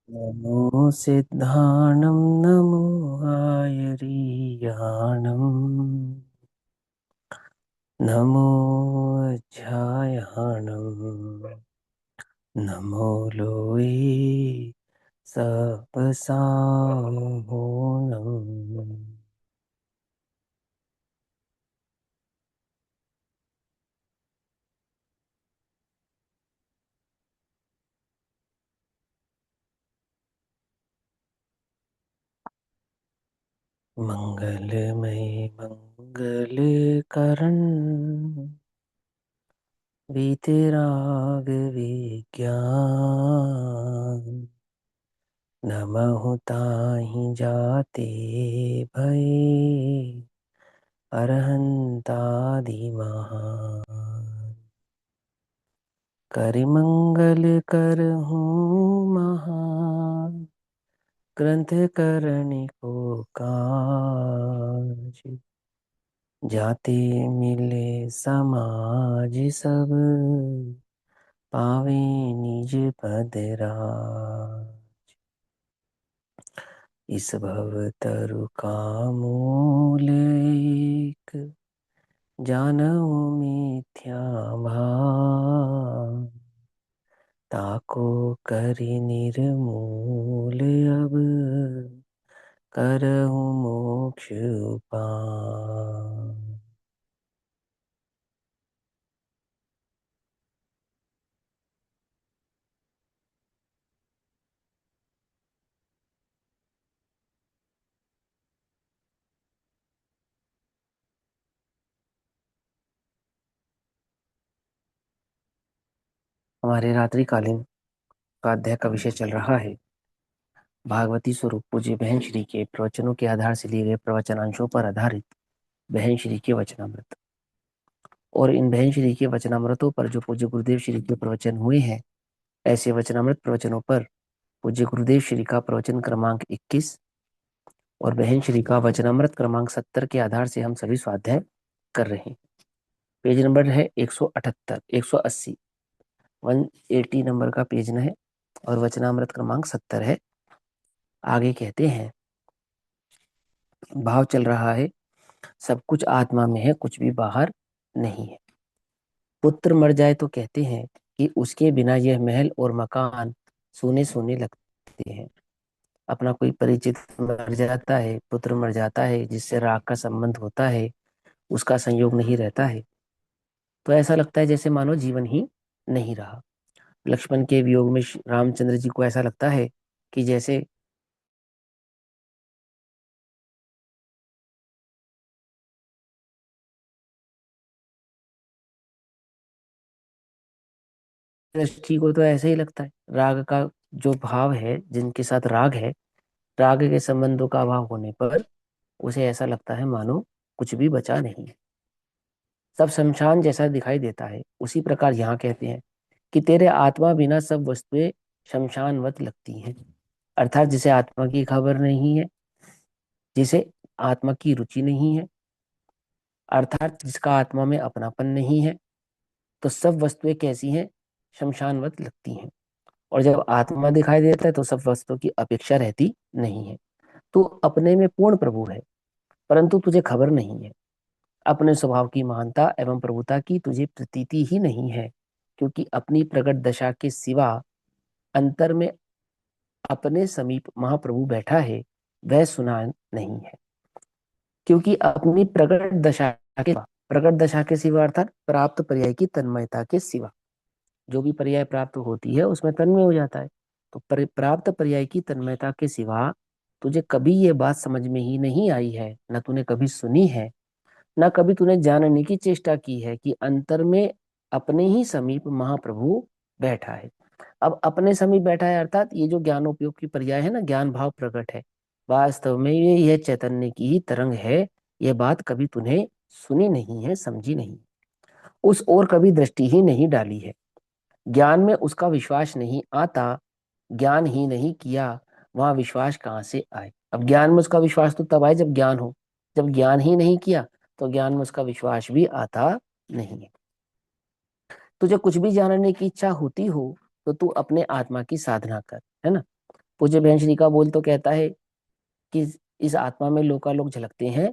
नमो सिद्धाणं नमो आयरीयाणम् नमो ज्ञायाणम् नमो लोई सपसाहोणम्। मंगलमय मंगल करण वीतराग विज्ञान नमः ताहि जाते भये अरहंतादिमहा करिमंगल करहूँ महा ग्रंथ करने को काज जाते मिले समाज सब पावे निज पद राज। इस भव तरु का मूल एक जानऊ मिथ्या भाव ताको करि निर्मूल अब करहु मोक्ष उपाय। हमारे रात्रिकालीन स्वाध्याय का विषय चल रहा है भागवती स्वरूप पूज्य बहन श्री के प्रवचनों के आधार से लिए गए प्रवचनांशों पर आधारित बहन श्री के वचनामृत। और इन बहन श्री के वचनामृतों पर जो पूज्य गुरुदेव श्री के प्रवचन हुए हैं, ऐसे वचनामृत प्रवचनों पर पूज्य गुरुदेव श्री का प्रवचन क्रमांक 21 और बहन श्री का वचनामृत क्रमांक 70 के आधार से हम सभी स्वाध्याय कर रहे हैं। पेज नंबर है 178, 180, 180 नंबर का पेज न है और वचनामृत क्रमांक 70 है। आगे कहते हैं, भाव चल रहा है सब कुछ आत्मा में है, कुछ भी बाहर नहीं है। पुत्र मर जाए तो कहते हैं कि उसके बिना यह महल और मकान सोने सोने लगते हैं। अपना कोई परिचित मर जाता है, पुत्र मर जाता है जिससे राग का संबंध होता है, उसका संयोग नहीं रहता है, तो ऐसा लगता है जैसे मानो जीवन ही नहीं रहा। लक्ष्मण के वियोग में रामचंद्र जी को ऐसा लगता है कि जैसे दृष्टि को तो ऐसे ही लगता है। राग का जो भाव है, जिनके साथ राग है, राग के संबंधों का अभाव होने पर उसे ऐसा लगता है मानो कुछ भी बचा नहीं है, सब शमशान जैसा दिखाई देता है। उसी प्रकार यहाँ कहते हैं कि तेरे आत्मा बिना सब वस्तुएं शमशानवत लगती हैं। अर्थात जिसे आत्मा की खबर नहीं है, जिसे आत्मा की रुचि नहीं है, अर्थात जिसका आत्मा में अपनापन नहीं है, तो सब वस्तुएं कैसी हैं? शमशानवत लगती हैं। और जब आत्मा दिखाई देता है तो सब वस्तुओं की अपेक्षा रहती नहीं है। तू अपने में पूर्ण प्रभु है, परंतु तुझे खबर नहीं है। अपने स्वभाव की महानता एवं प्रभुता की तुझे प्रतीति ही नहीं है, क्योंकि अपनी प्रकट दशा के सिवा अंतर में अपने समीप महाप्रभु बैठा है, वह सुना नहीं है। क्योंकि अपनी प्रकट दशा के सिवा अर्थात प्राप्त पर्याय की तन्मयता के सिवा, जो भी पर्याय प्राप्त होती है उसमें तन्मय हो जाता है। तो प्राप्त पर्याय की तन्मयता के सिवा तुझे कभी ये बात समझ में ही नहीं आई है, न तूने कभी सुनी है, न कभी तूने जानने की चेष्टा की है कि अंतर में अपने ही समीप महाप्रभु बैठा है। अब अपने समीप बैठा है अर्थात ये जो ज्ञानोपयोग की पर्याय है ना, ज्ञान भाव प्रकट है, वास्तव में ये यह चैतन्य की ही तरंग है। यह बात कभी तूने सुनी नहीं है, समझी नहीं, उस ओर कभी दृष्टि ही नहीं डाली है, ज्ञान में उसका विश्वास नहीं आता। ज्ञान ही नहीं किया, वहां विश्वास कहाँ से आए? अब ज्ञान में उसका विश्वास तो तब आए जब ज्ञान हो, जब ज्ञान ही नहीं किया तो ज्ञान में उसका विश्वास भी आता नहीं है। तुझे कुछ भी जानने की इच्छा होती हो तो तू अपने आत्मा की साधना कर, है ना। पूज्य बहन श्री का बोल तो कहता है कि इस आत्मा में लोकालोक झलकते हैं,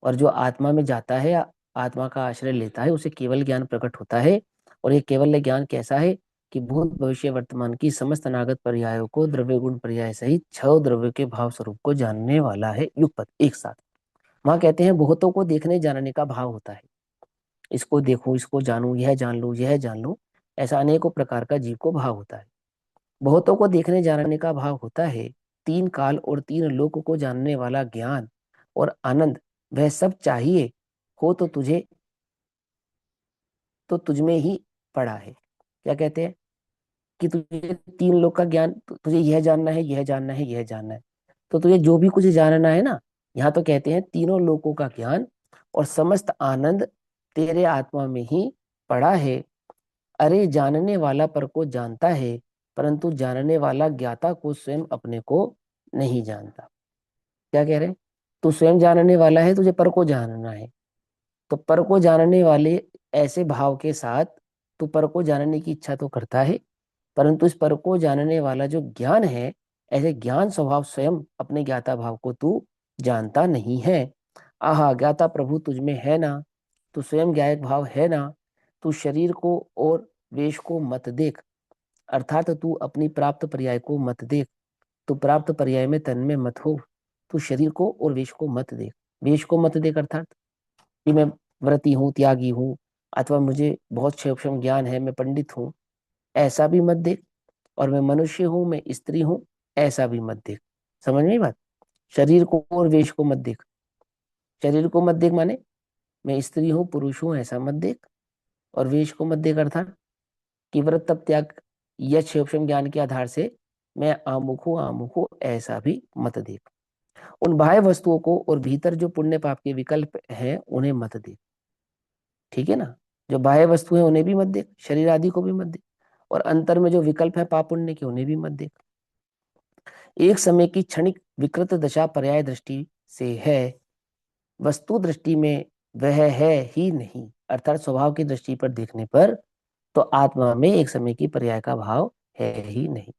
और जो आत्मा में जाता है, आत्मा का आश्रय लेता है, उसे केवल ज्ञान प्रकट होता है। और ये केवल ज्ञान कैसा है कि भूत भविष्य वर्तमान की समस्त अनागत पर्यायों को द्रव्य गुण पर्याय सहित छह द्रव्य के भाव स्वरूप को जानने वाला है, युगपत एक साथ। वहां कहते हैं बहुतों को देखने जानने का भाव होता है। इसको देखूं, इसको जानूं, यह जान लूं, यह जान लूं, ऐसा अनेकों प्रकार का जीव को भाव होता है। बहुतों को देखने जानने का भाव होता है। तीन काल और तीन लोक को जानने वाला ज्ञान और आनंद, वह सब चाहिए हो तो तुझे, तो तुझमें ही पड़ा है। क्या कहते हैं कि तुझे तीन लोक का ज्ञान, तुझे यह जानना है, यह जानना है, यह जानना है। तो तुझे जो भी कुछ जानना है ना, यहाँ तो कहते हैं तीनों लोकों का ज्ञान और समस्त आनंद तेरे आत्मा में ही पड़ा है। अरे जानने वाला पर को जानता है, परंतु जानने वाला ज्ञाता को स्वयं अपने को नहीं जानता। क्या कह रहे हैं? तू स्वयं जानने वाला है, तुझे पर को जानना है। तो पर को जानने वाले ऐसे भाव के साथ तू पर को जानने की इच्छा तो करता है, परंतु इस पर को जानने वाला जो ज्ञान है, ऐसे ज्ञान स्वभाव स्वयं अपने ज्ञाता भाव को तू जानता नहीं है। आहा, ज्ञाता प्रभु तुझ में है ना, तू स्वयं ज्ञायक भाव है ना। तू शरीर को और वेश को मत देख, अर्थात तू अपनी प्राप्त पर्याय को मत देख। तू प्राप्त पर्याय में तन्मय मत हो। तू शरीर को और वेश को मत देख। वेश को मत देख अर्थात कि मैं व्रती हूँ, त्यागी हूँ, अथवा मुझे बहुत सूक्ष्म ज्ञान है, मैं पंडित हूँ, ऐसा भी मत देख। और मैं मनुष्य हूँ, मैं स्त्री हूँ, ऐसा भी मत देख। समझ में आई बात? शरीर को और वेश को मत देख। शरीर को मत देख माने मैं स्त्री हूँ, पुरुष हूँ, ऐसा मत देख। और वेश को मत देख अर्थात कि व्रत तप त्याग या सूक्ष्म ज्ञान के आधार से मैं आमुख हूँ, ऐसा भी मत देख। उन बाह्य वस्तुओं को और भीतर जो पुण्य पाप के विकल्प हैं उन्हें मत देख। ठीक है ना? जो बाह्य वस्तु है उन्हें भी मत देख, शरीर आदि को भी मत देख, और अंतर में जो विकल्प है पाप पुण्य के, उन्हें भी मत देख। एक समय की क्षणिक विकृत दशा पर्याय दृष्टि से है, वस्तु दृष्टि में वह है ही नहीं। अर्थात स्वभाव की दृष्टि पर देखने पर तो आत्मा में एक समय की पर्याय का भाव है ही नहीं।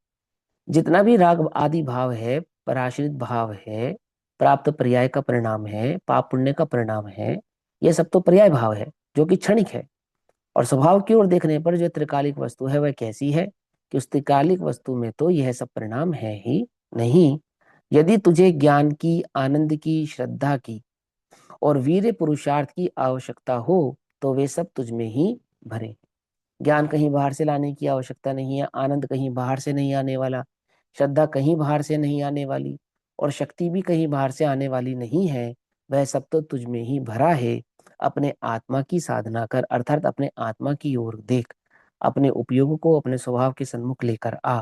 जितना भी राग आदि भाव है, पराश्रित भाव है, प्राप्त पर्याय का परिणाम है, पाप पुण्य का परिणाम है, यह सब तो पर्याय भाव है जो कि क्षणिक है। और स्वभाव की ओर देखने पर जो त्रिकालिक वस्तु है वह कैसी है कि उस त्रिकालिक वस्तु में तो यह सब परिणाम है ही नहीं। यदि तुझे ज्ञान की, आनंद की, श्रद्धा की और वीर पुरुषार्थ की आवश्यकता हो तो वे सब तुझ में ही भरे। ज्ञान कहीं बाहर से लाने की आवश्यकता नहीं है, आनंद कहीं बाहर से नहीं आने वाला, श्रद्धा कहीं बाहर से नहीं आने वाली, और शक्ति भी कहीं बाहर से आने वाली नहीं है। वह सब तो तुझ में ही भरा है। अपने आत्मा की साधना कर, अर्थात अपने आत्मा की ओर देख, अपने उपयोग को अपने स्वभाव के सन्मुख लेकर आ।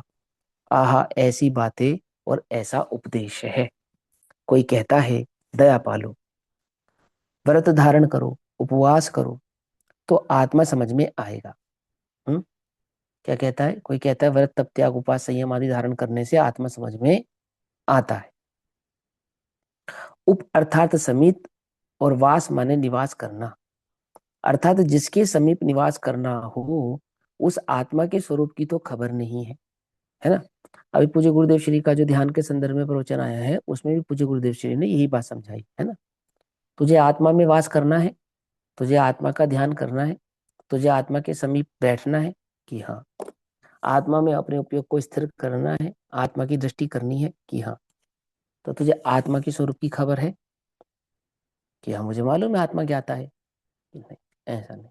आहा, ऐसी बातें और ऐसा उपदेश है। कोई कहता है दया पालो, व्रत धारण करो, उपवास करो, तो आत्मा समझ में आएगा। हम्म? क्या कहता है? कोई कहता है व्रत तप त्याग उपवास संयम आदि धारण करने से आत्मा समझ में आता है। उप अर्थात समीप, और वास माने निवास करना, अर्थात जिसके समीप निवास करना हो उस आत्मा के स्वरूप की तो खबर नहीं है ना? अभी पूज्य गुरुदेव श्री का जो ध्यान के संदर्भ में प्रवचन आया है उसमें भी पूज्य गुरुदेव श्री ने यही बात समझाई है ना। तुझे आत्मा में वास करना है, तुझे आत्मा का ध्यान करना है, तुझे आत्मा के समीप बैठना है कि हाँ, आत्मा में अपने उपयोग को स्थिर करना है, आत्मा की दृष्टि करनी है कि हाँ। तो तुझे आत्मा की स्वरूप की खबर है कि हाँ मुझे मालूम है आत्मा ज्ञाता है कि नहीं? ऐसा नहीं।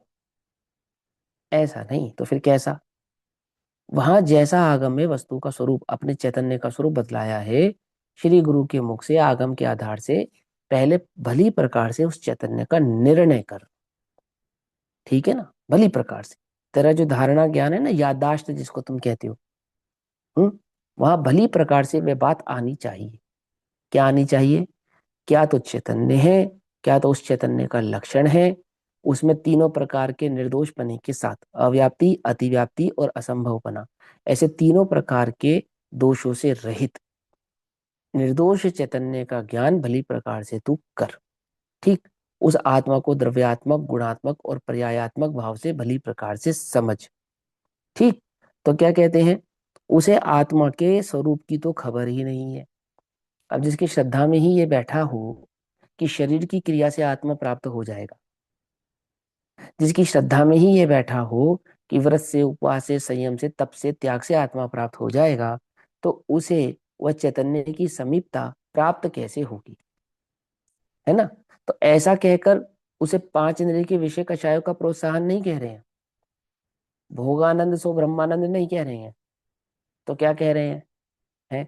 ऐसा नहीं तो फिर कैसा? वहां जैसा आगम में वस्तु का स्वरूप, अपने चैतन्य का स्वरूप बतलाया है श्री गुरु के मुख से, आगम के आधार से, पहले भली प्रकार से उस चैतन्य का निर्णय कर। ठीक है ना? भली प्रकार से तेरा जो धारणा ज्ञान है ना, याददाश्त जिसको तुम कहते हो, हम्म, वहां भली प्रकार से वह बात आनी चाहिए। क्या आनी चाहिए? क्या तो चैतन्य है, क्या तो उस चैतन्य का लक्षण है, उसमें तीनों प्रकार के निर्दोषपने के साथ अव्याप्ति, अतिव्याप्ति और असंभवपना, ऐसे तीनों प्रकार के दोषों से रहित निर्दोष चैतन्य का ज्ञान भली प्रकार से तू कर। ठीक? उस आत्मा को द्रव्यात्मक, गुणात्मक और पर्यायात्मक भाव से भली प्रकार से समझ। ठीक? तो क्या कहते हैं? उसे आत्मा के स्वरूप की तो खबर ही नहीं है। अब जिसकी श्रद्धा में ही ये बैठा हो कि शरीर की क्रिया से आत्मा प्राप्त हो जाएगा, जिसकी श्रद्धा में ही ये बैठा हो कि व्रत से, उपवास से, संयम से, तप से, त्याग से आत्मा प्राप्त हो जाएगा, तो उसे वह चैतन्य की समीपता प्राप्त कैसे होगी? है ना? तो ऐसा कहकर उसे पांच इंद्रिय के विषय कषायों का प्रोत्साहन नहीं कह रहे हैं, भोगानंद सो ब्रह्मानंद नहीं कह रहे हैं। तो क्या कह रहे हैं?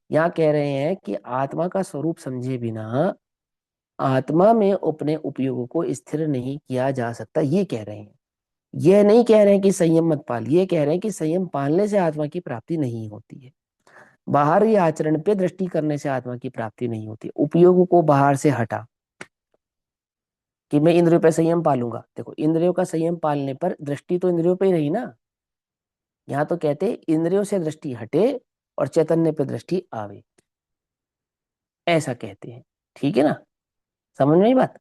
यहाँ कह रहे हैं कि आत्मा का स्वरूप समझे बिना आत्मा में अपने उपयोगों को स्थिर नहीं किया जा सकता, ये कह रहे हैं। यह नहीं कह रहे हैं कि संयम मत पाल, ये कह रहे हैं कि संयम पालने से आत्मा की प्राप्ति नहीं होती है। बाहरी आचरण पे दृष्टि करने से आत्मा की प्राप्ति नहीं होती। उपयोग को बाहर से हटा कि मैं इंद्रियों पे संयम पालूंगा, देखो इंद्रियों का संयम पालने पर दृष्टि तो इंद्रियों पे ही रही ना। यहाँ तो कहते इंद्रियों से दृष्टि हटे और चैतन्य पे दृष्टि आवे, ऐसा कहते हैं। ठीक है ना? समझ में आई बात?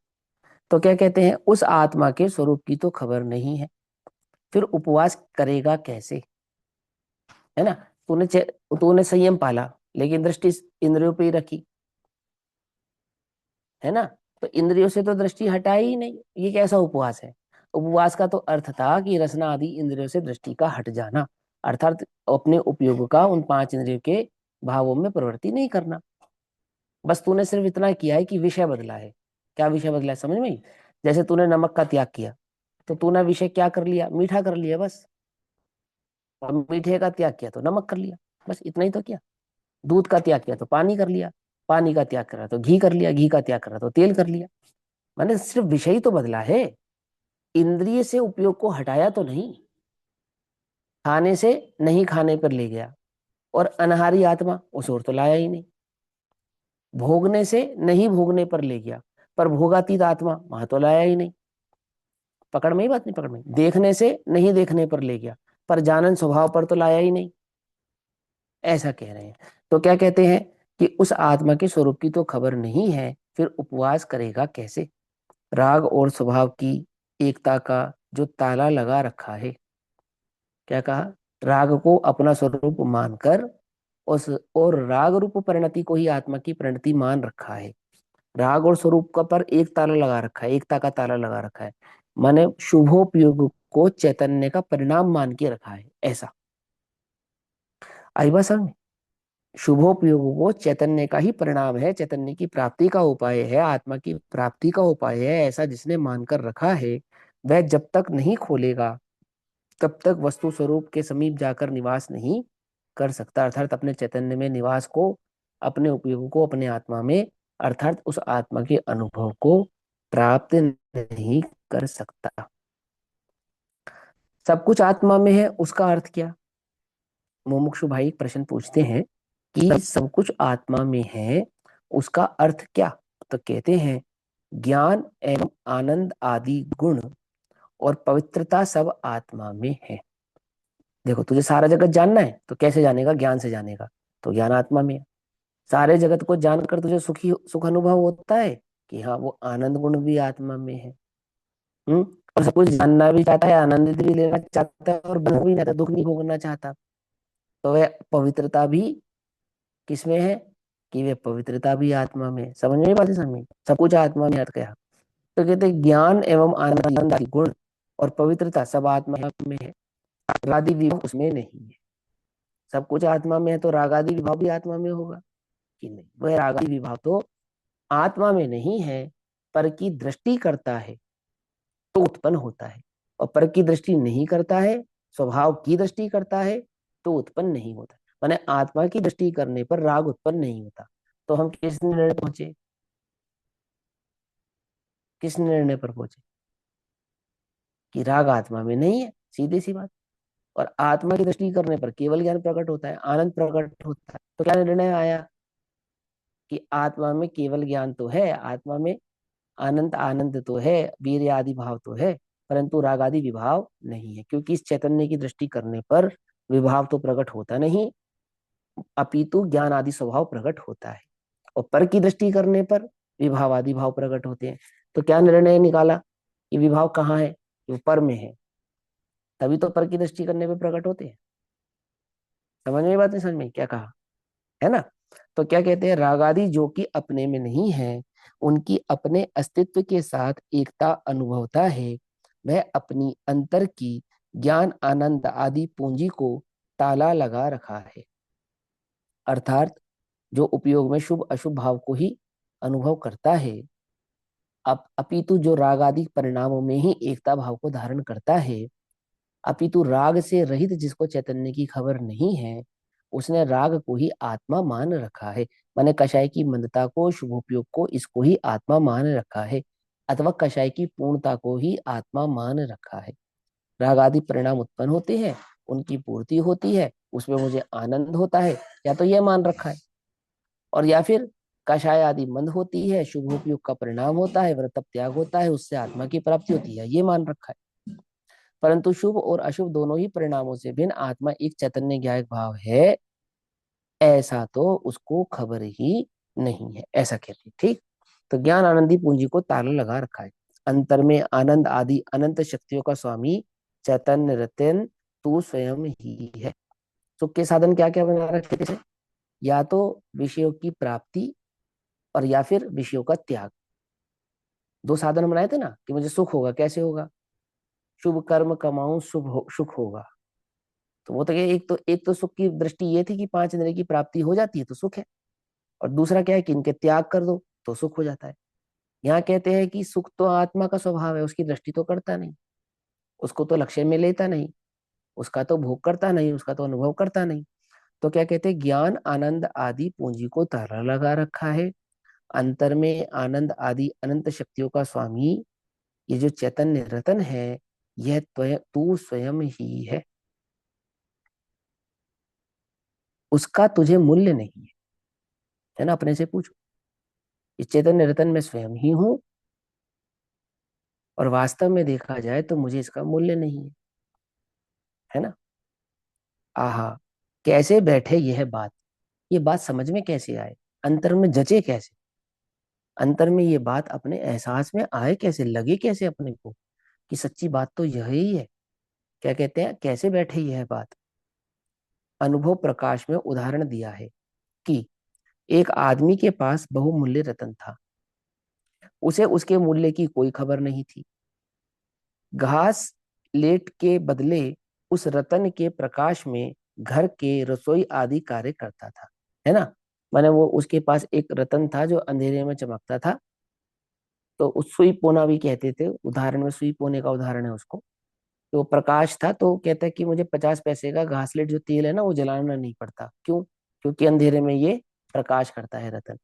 तो क्या कहते हैं, उस आत्मा के स्वरूप की तो खबर नहीं है, फिर उपवास करेगा कैसे? है ना? तूने संयम पाला लेकिन दृष्टि इंद्रियों पे ही रखी, है ना? तो इंद्रियों से तो दृष्टि हटाई ही नहीं, ये कैसा उपवास है? उपवास का तो अर्थ था कि रसना आदि इंद्रियों से दृष्टि का हट जाना, अर्थात अपने उपयोग का उन पांच इंद्रियों के भावों में प्रवृत्ति नहीं करना। बस तूने सिर्फ इतना किया है कि विषय बदला है। क्या विषय बदला है समझ में आई? जैसे तूने नमक का त्याग किया, तो तूने विषय क्या कर लिया? मीठा कर लिया बस। और मीठे का त्याग किया तो नमक कर लिया, बस इतना ही तो किया। दूध का त्याग किया तो पानी कर लिया, पानी का त्याग करा तो घी कर लिया, घी का त्याग करा तो तेल कर लिया। मैंने सिर्फ विषय ही तो बदला है, इंद्रिय से उपयोग को हटाया तो नहीं। खाने से नहीं खाने पर ले गया, और अनहारी आत्मा उस ओर तो लाया ही नहीं। भोगने से नहीं भोगने पर ले गया, पर भोगातीत आत्मा वहां तो लाया ही नहीं। पकड़ में ही बात नहीं? पकड़ में? देखने से नहीं देखने पर ले गया, पर जानन स्वभाव पर तो लाया ही नहीं, ऐसा कह रहे हैं। तो क्या कहते हैं कि उस आत्मा के स्वरूप की तो खबर नहीं है, फिर उपवास करेगा कैसे? राग और स्वभाव की एकता का जो ताला लगा रखा है, क्या कहा? राग को अपना स्वरूप मानकर उस और राग रूप परिणति को ही आत्मा की परिणति मान रखा है। राग और स्वरूप का पर एक ताला लगा रखा है, एकता का ताला लगा रखा है, माने शुभोपयोग को चैतन्य का परिणाम मान के रखा है, ऐसा। आई बात समझ में? शुभोपयोग वो चैतन्य का ही परिणाम है, चैतन्य की प्राप्ति का उपाय है, आत्मा की प्राप्ति का उपाय है, ऐसा जिसने मानकर रखा है, वह जब तक नहीं खोलेगा तब तक वस्तु स्वरूप के समीप जाकर निवास नहीं कर सकता, अर्थात अपने चैतन्य में निवास को, अपने उपयोग को अपने आत्मा में, अर्थात उस आत्मा के अनुभव को प्राप्त नहीं कर सकता। सब कुछ आत्मा में है, उसका अर्थ क्या? मुमुक्षु भाई एक प्रश्न पूछते हैं कि सब कुछ आत्मा में है, उसका अर्थ क्या? तो कहते हैं ज्ञान एवं आनंद आदि गुण और पवित्रता सब आत्मा में है। देखो तुझे सारा जगत जानना है तो कैसे जानेगा? ज्ञान से जानेगा, तो ज्ञान आत्मा में है। सारे जगत को जानकर तुझे सुख अनुभव होता है कि हाँ वो आनंद गुण भी आत्मा में है। हम्म। और सब कुछ जानना भी चाहता है, आनंदित भी लेना चाहता है, और बंधन भी नहीं चाहता, दुख नहीं भोगना चाहता। तो वह पवित्रता भी किसमें है? कि वे पवित्रता भी आत्मा में है। समझ में बात? समझ में? सब कुछ आत्मा में अर्थ क्या? तो कहते हैं ज्ञान एवं आनंद आदि गुण और पवित्रता सब आत्मा में है, रागादि विभाव उसमें नहीं है। सब कुछ आत्मा में है तो रागादि विभाव भी आत्मा में होगा कि नहीं? वह रागादि विभाव तो आत्मा में नहीं है, पर की दृष्टि करता है तो उत्पन्न होता है, और पर की दृष्टि नहीं करता है, स्वभाव की दृष्टि करता है तो उत्पन्न नहीं होता। माने आत्मा की दृष्टि करने पर राग उत्पन्न नहीं होता। तो हम किस निर्णय पर पहुंचे? किस निर्णय पर पहुंचे? कि राग आत्मा में नहीं है, सीधी सी बात। और आत्मा की दृष्टि करने पर केवल ज्ञान प्रकट होता है, आनंद प्रकट होता है। तो क्या निर्णय आया? कि आत्मा में केवल ज्ञान तो है, आत्मा में आनंद आनंद तो है, वीर आदि भाव तो है, परंतु राग आदि विभाव नहीं है, क्योंकि इस चैतन्य की दृष्टि करने पर विभाव तो प्रकट होता नहीं, अपितु ज्ञान आदि स्वभाव प्रकट होता है। और पर की दृष्टि करने पर विभाव आदि भाव प्रकट होते हैं। तो क्या निर्णय निकाला कि विभाव कहाँ है? कि वो पर में है, तभी तो पर की दृष्टि करने पर प्रकट होते हैं। समझ में बात नहीं, समझ में क्या कहा, है ना। तो क्या कहते हैं, राग आदि जो कि अपने में नहीं है, उनकी अपने अस्तित्व के साथ एकता अनुभवता है, वह अपनी अंतर की ज्ञान आनंद आदि पूंजी को ताला लगा रखा है। अर्थात जो उपयोग में शुभ अशुभ भाव को ही अनुभव करता है, अपितु जो राग आदि परिणामों में ही एकता भाव को धारण करता है, अपितु राग से रहित जिसको चैतन्य की खबर नहीं है, उसने राग को ही आत्मा मान रखा है। माने कषाय की मंदता को, शुभोपयोग को, इसको ही आत्मा मान रखा है, अथवा कषाय की पूर्णता को ही आत्मा मान रखा है। राग आदि परिणाम उत्पन्न होते हैं, उनकी पूर्ति होती है, उसमें मुझे आनंद होता है, या तो यह मान रखा है। और या फिर कषाय आदि मंद होती है, शुभोपयोग का परिणाम होता है, व्रत त्याग होता है, उससे आत्मा की प्राप्ति होती है, ये मान रखा है। परंतु शुभ और अशुभ दोनों ही परिणामों से भिन्न आत्मा एक चैतन्य ज्ञायक भाव है, ऐसा तो उसको खबर ही नहीं है, ऐसा कहते हैं। ठीक। तो ज्ञान आनंदी पूंजी को ताला लगा रखा है। अंतर में आनंद आदि अनंत शक्तियों का स्वामी चैतन्य रतन तू स्वयं ही है। सुख के साधन क्या क्या बना रखे थे, या तो विषयों की प्राप्ति और या फिर विषयों का त्याग। दो साधन बनाए थे ना कि मुझे सुख होगा, कैसे होगा, शुभ कर्म कमाऊं सुख होगा। तो वो तो क्या, एक तो सुख की दृष्टि ये थी कि पांच इंद्रिय की प्राप्ति हो जाती है तो सुख है, और दूसरा क्या है कि इनके त्याग कर दो तो सुख हो जाता है। यहाँ कहते हैं कि सुख तो आत्मा का स्वभाव है, उसकी दृष्टि तो करता नहीं, उसको तो लक्ष्य में लेता नहीं, उसका तो भोग करता नहीं, उसका तो अनुभव करता नहीं। तो क्या कहते हैं, ज्ञान आनंद आदि पूंजी को ताला लगा रखा है। अंतर में आनंद आदि अनंत शक्तियों का स्वामी ये जो चैतन्य रतन है, यह तू स्वयं ही है, उसका तुझे मूल्य नहीं है ना। अपने से पूछो, इस चैतन्य रतन में स्वयं ही हूं, और वास्तव में देखा जाए तो मुझे इसका मूल्य नहीं है ना। आहा, कैसे बैठे यह बात, ये बात समझ में कैसे आए, अंतर में जचे कैसे, अंतर में ये बात अपने एहसास में आए कैसे, लगे कैसे अपने को कि सच्ची बात तो यही है। क्या कहते हैं, कैसे बैठे यह बात। अनुभव प्रकाश में उदाहरण दिया है कि एक आदमी के पास बहुमूल्य रतन था, उसे उसके मूल्य की कोई खबर नहीं थी। घास लेट के बदले उस रतन के प्रकाश में घर के रसोई आदि कार्य करता था, है ना। माने वो उसके पास एक रतन था जो अंधेरे में चमकता था, तो उस सुई पोना भी कहते थे, उदाहरण में सुई पोने का उदाहरण है उसको। तो प्रकाश था, तो कहता है कि मुझे 50 पैसे का घासलेट जो तेल है ना वो जलाना नहीं पड़ता, क्यों, क्योंकि अंधेरे में ये प्रकाश करता है रतन।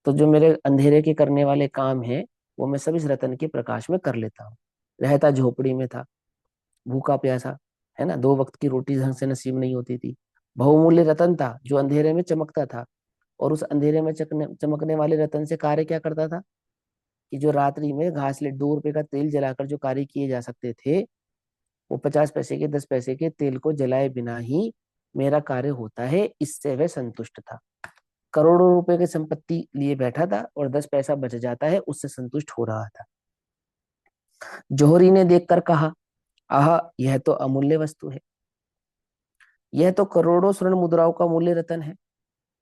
तो जो मेरे अंधेरे के करने वाले काम है, वो मैं सब इस रतन के प्रकाश में कर लेता हूँ। रहता झोपड़ी में था, भूखा प्यासा, है ना, दो वक्त की रोटी ढंग से नसीब नहीं होती थी। बहुमूल्य रतन था जो अंधेरे में चमकता था, और उस अंधेरे में चमकने वाले रतन से कार्य क्या करता था कि जो रात्रि में घासलेट 2 रुपए का तेल जलाकर जो कार्य किए जा सकते थे, वो 50 पैसे के 10 पैसे के तेल को जलाए बिना ही मेरा कार्य होता है, इससे वह संतुष्ट था। करोड़ों रुपए की संपत्ति लिए बैठा था और 10 पैसा बच जाता है, उससे संतुष्ट हो रहा था। जौहरी ने देखकर कहा, आह, यह तो अमूल्य वस्तु है, यह तो करोड़ों स्वर्ण मुद्राओं का मूल्य रतन है।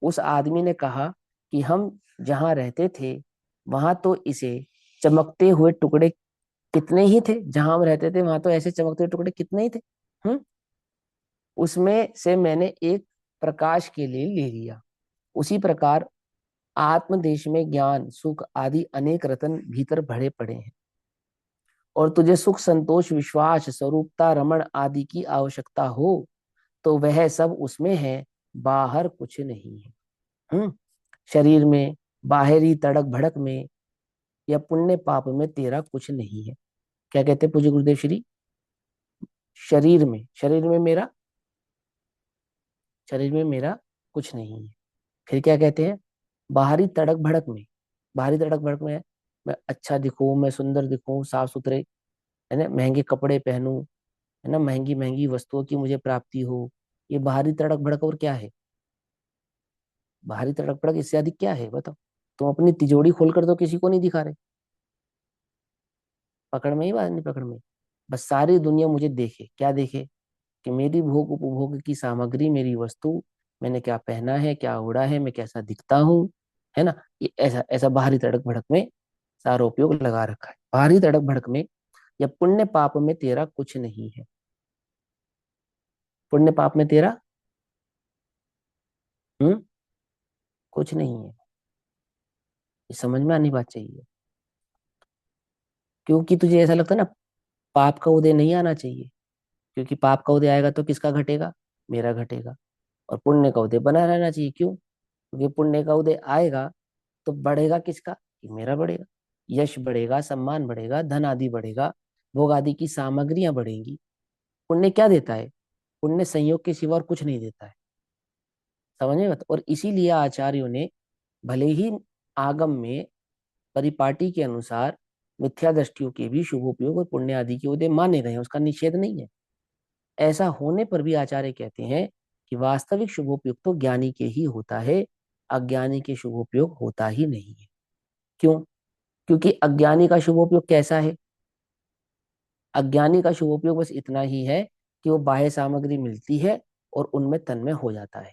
उस आदमी ने कहा कि हम जहां रहते थे वहां तो इसे चमकते हुए टुकड़े कितने ही थे, जहां हम रहते थे वहां तो ऐसे चमकते हुए टुकड़े कितने ही थे। हम्म। उसमें से मैंने एक प्रकाश के लिए ले लिया। उसी प्रकार आत्मदेश में ज्ञान सुख आदि अनेक रतन भीतर भरे पड़े हैं, और तुझे सुख संतोष विश्वास स्वरूपता रमण आदि की आवश्यकता हो तो वह सब उसमें है, बाहर कुछ नहीं है। शरीर में, बाहरी तड़क भड़क में, या पुण्य पाप में तेरा कुछ नहीं है। क्या कहते हैं पूज्य गुरुदेव श्री, शरीर में मेरा कुछ नहीं है। फिर क्या कहते हैं, बाहरी तड़क भड़क में, बाहरी तड़क भड़क में मैं अच्छा दिखूं, मैं सुंदर दिखूं, साफ सुथरे, है ना, महंगे कपड़े पहनूं, है ना, महंगी महंगी वस्तुओं की मुझे प्राप्ति हो, ये बाहरी तड़क भड़क और क्या है, बाहरी तड़क भड़क इससे अधिक क्या है बताओ। तुम अपनी तिजोरी खोल कर तो किसी को नहीं दिखा रहे, पकड़ में ही बात नहीं, पकड़ में, बस सारी दुनिया मुझे देखे, क्या देखे कि मेरी भोग उपभोग की सामग्री, मेरी वस्तु मैंने क्या पहना है, क्या ओढ़ा है, मैं कैसा दिखता हूँ, है ना। ये ऐसा ऐसा बाहरी तड़क भड़क में सारा उपयोग लगा रखा है। बाहरी तड़क भड़क में या पुण्य पाप में तेरा कुछ नहीं है। पुण्य पाप में तेरा हम्म कुछ नहीं है। ये समझ में आनी बात चाहिए। क्योंकि तुझे ऐसा लगता है ना, पाप का उदय नहीं आना चाहिए। क्योंकि पाप का उदय आएगा तो किसका घटेगा? मेरा घटेगा। और पुण्य का उदय बना रहना चाहिए। क्यों? क्योंकि पुण्य का उदय आएगा तो बढ़ेगा किसका? कि मेरा बढ़ेगा। यश बढ़ेगा, सम्मान बढ़ेगा, धन आदि बढ़ेगा, भोग आदि की सामग्रियां बढ़ेंगी। पुण्य क्या देता है? पुण्य संयोग के सिवा और कुछ नहीं देता है। समझ में मत। और इसीलिए आचार्यों ने भले ही आगम में परिपाटी के अनुसार मिथ्या दृष्टियों के भी शुभोपयोग और पुण्य आदि के उदय माने गए हैं, उसका निषेध नहीं है। ऐसा होने पर भी आचार्य कहते हैं कि वास्तविक शुभोपयोग तो ज्ञानी के ही होता है, अज्ञानी के शुभोपयोग होता ही नहीं है। क्यों? क्योंकि अज्ञानी का शुभोपयोग कैसा है? अज्ञानी का शुभोपयोग बस इतना ही है कि वो बाह्य सामग्री मिलती है और उनमें तन्मय हो जाता है।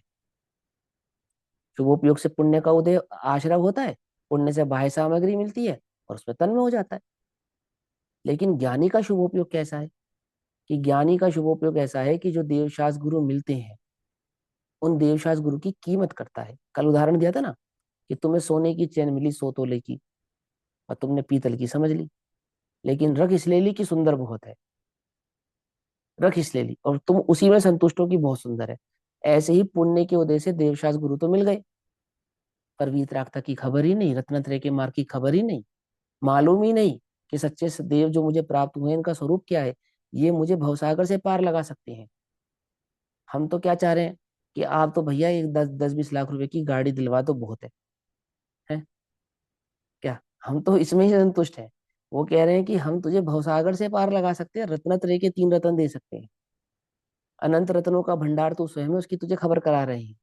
शुभोपयोग से पुण्य का उदय आश्रव होता है, पुण्य से बाह्य सामग्री मिलती है और उसमें तन्मय हो जाता है। लेकिन ज्ञानी का शुभोपयोग कैसा है? कि ज्ञानी का शुभोपयोग ऐसा है कि जो देवशास्त्र गुरु मिलते हैं, उन देवशास्त्र गुरु की कीमत करता है। कल उदाहरण दिया था ना कि तुम्हें सोने की चैन मिली 100 तोले की और तुमने पीतल की समझ ली, लेकिन रख इसलिए ली कि सुंदर बहुत है। रख इसलिए ली और तुम उसी में संतुष्ट हो कि बहुत सुंदर है। ऐसे ही पुण्य के उदय से देवशास्त्र गुरु तो मिल गए, पर वीतरागता की खबर ही नहीं, रत्नत्रय के मार्ग की खबर ही नहीं, मालूम ही नहीं कि सच्चे देव जो मुझे प्राप्त हुए इनका स्वरूप क्या है, ये मुझे भवसागर से पार लगा सकते हैं। हम तो क्या चाह रहे हैं कि आप तो भैया एक 10-20 लाख रुपए की गाड़ी दिलवा दो, बहुत है क्या? हम तो इसमें ही संतुष्ट हैं। वो कह रहे हैं कि हम तुझे भवसागर से पार लगा सकते हैं, रत्नत्रय के 3 रत्न दे सकते हैं, अनंत रत्नों का भंडार तू स्वयं है, उसकी तुझे खबर करा रहे हैं।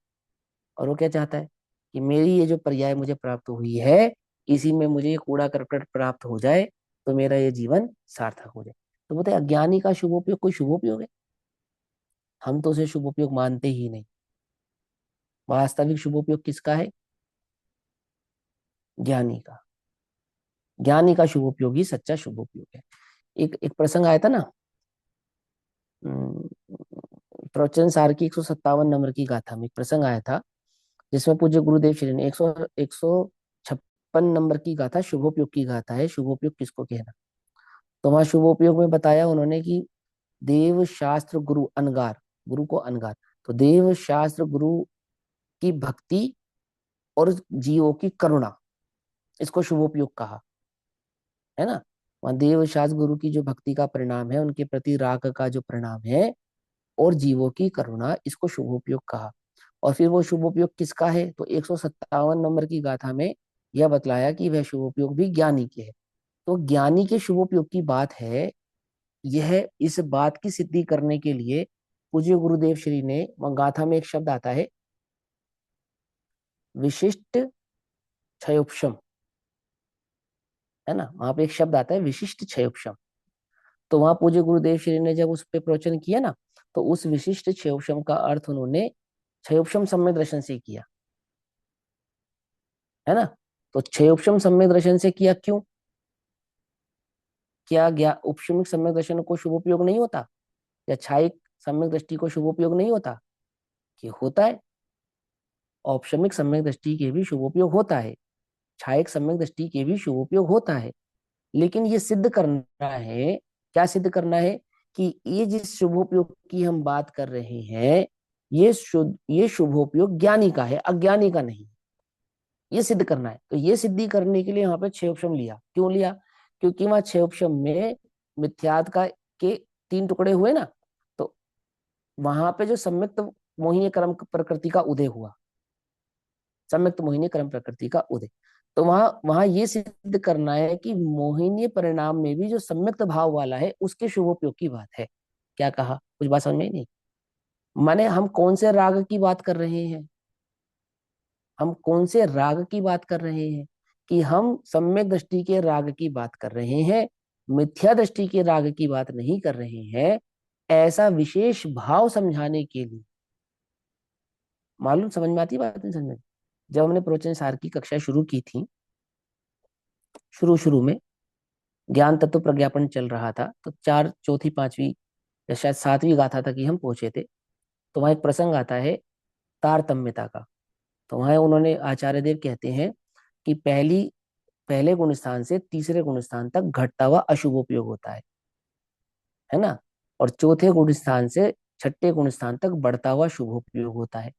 और वो क्या चाहता है कि मेरी ये जो पर्याय मुझे प्राप्त हुई है, इसी में मुझे ये कूड़ा करकट प्राप्त हो जाए तो मेरा ये जीवन सार्थक हो जाए। तो बोलते हैं, अज्ञानी का शुभोपयोग कोई शुभोपयोग है? हम तो उसे शुभोपयोग मानते ही नहीं। वास्तविक शुभोपयोग किसका है? ज्ञानी का। ज्ञानी का शुभोपयोग ही सच्चा शुभोपयोग है। एक एक प्रसंग आया था ना, अम, प्रवचन सार की 157 नंबर की गाथा में एक प्रसंग आया था, जिसमें पूज्य गुरुदेव श्री ने 156 नंबर की गाथा शुभोपयोग की गाथा है, शुभोपयोग किसको कहना। तो वहां शुभोपयोग में बताया उन्होंने कि देव शास्त्र गुरु अनगार, गुरु को अनगार, तो देव शास्त्र गुरु की भक्ति और जीवों की करुणा, इसको शुभोपयोग कहा, है ना। वहाँ देव शास्त्र गुरु की जो भक्ति का परिणाम है, उनके प्रति राग का जो परिणाम है, और जीवों की करुणा, इसको शुभोपयोग कहा। और फिर वो शुभोपयोग किसका है? तो 157 नंबर की गाथा में यह बतलाया कि वह शुभोपयोग भी ज्ञानी के है। तो ज्ञानी के शुभोपयोग की बात है। यह इस बात की सिद्धि करने के लिए पूज्य गुरुदेव श्री ने, वहाँ गाथा में एक शब्द आता है विशिष्ट क्षयोपशम, है ना। वहां पे एक शब्द आता है विशिष्ट क्षयोपशम। तो वहां पूज्य गुरुदेव श्री ने जब उस पे प्रवचन किया ना, तो उस विशिष्ट क्षयोपशम का अर्थ उन्होंने क्षयोपशम सम्यक दर्शन से किया, है ना। तो क्षयोपशम सम्यक दर्शन से किया, क्यों? क्या ज्ञा उपशमिक सम्यक दर्शन को शुभोपयोग नहीं होता? या छायिक सम्यक दृष्टि को शुभोपयोग नहीं होता? कि होता है। औपशमिक सम्यक दृष्टि के भी शुभोपयोग होता है, छायिक सम्यक दृष्टि के भी शुभोपयोग होता है। लेकिन ये सिद्ध करना है, क्या सिद्ध करना है? कि ये जिस शुभोपयोग की हम बात कर रहे हैं, ये शुभोपयोग ज्ञानी का है, अज्ञानी का नहीं। ये सिद्ध करना है। तो ये सिद्धि करने के लिए यहाँ पे छह ऑप्शन लिया। क्यों लिया? क्योंकि वहां छह ऑप्शन में मिथ्यात्व का के 3 टुकड़े हुए ना, तो वहां पे जो सम्यक्त मोहिनी क्रम प्रकृति का उदय हुआ, सम्यक्त मोहिनी क्रम प्रकृति का उदय, तो वहां वहां ये सिद्ध करना है कि मोहिनी परिणाम में भी जो सम्यक्त भाव वाला है, उसके शुभोपयोग की बात है। क्या कहा? कुछ बात समझ में आई नहीं? माने हम कौन से राग की बात कर रहे हैं? हम कौन से राग की बात कर रहे हैं? कि हम सम्यक दृष्टि के राग की बात कर रहे हैं, मिथ्या दृष्टि के राग की बात नहीं कर रहे हैं। ऐसा विशेष भाव समझाने के लिए मालूम, समझ में आती है बात, नहीं समझ में? जब हमने प्रवचन सार की कक्षा शुरू की थी, शुरू शुरू में ज्ञान तत्व प्रज्ञापन चल रहा था, तो चार चौथी पांचवी या शायद सातवीं गाथा तक ही हम पहुंचे थे। तो वहां एक प्रसंग आता है तारतम्यता का। तो वहां उन्होंने, आचार्य देव कहते हैं कि पहले गुण स्थान से तीसरे गुण स्थान तक घटता हुआ अशुभोपयोग होता है ना। और चौथे गुण स्थान से छठे गुण स्थान तक बढ़ता हुआ शुभोपयोग होता है।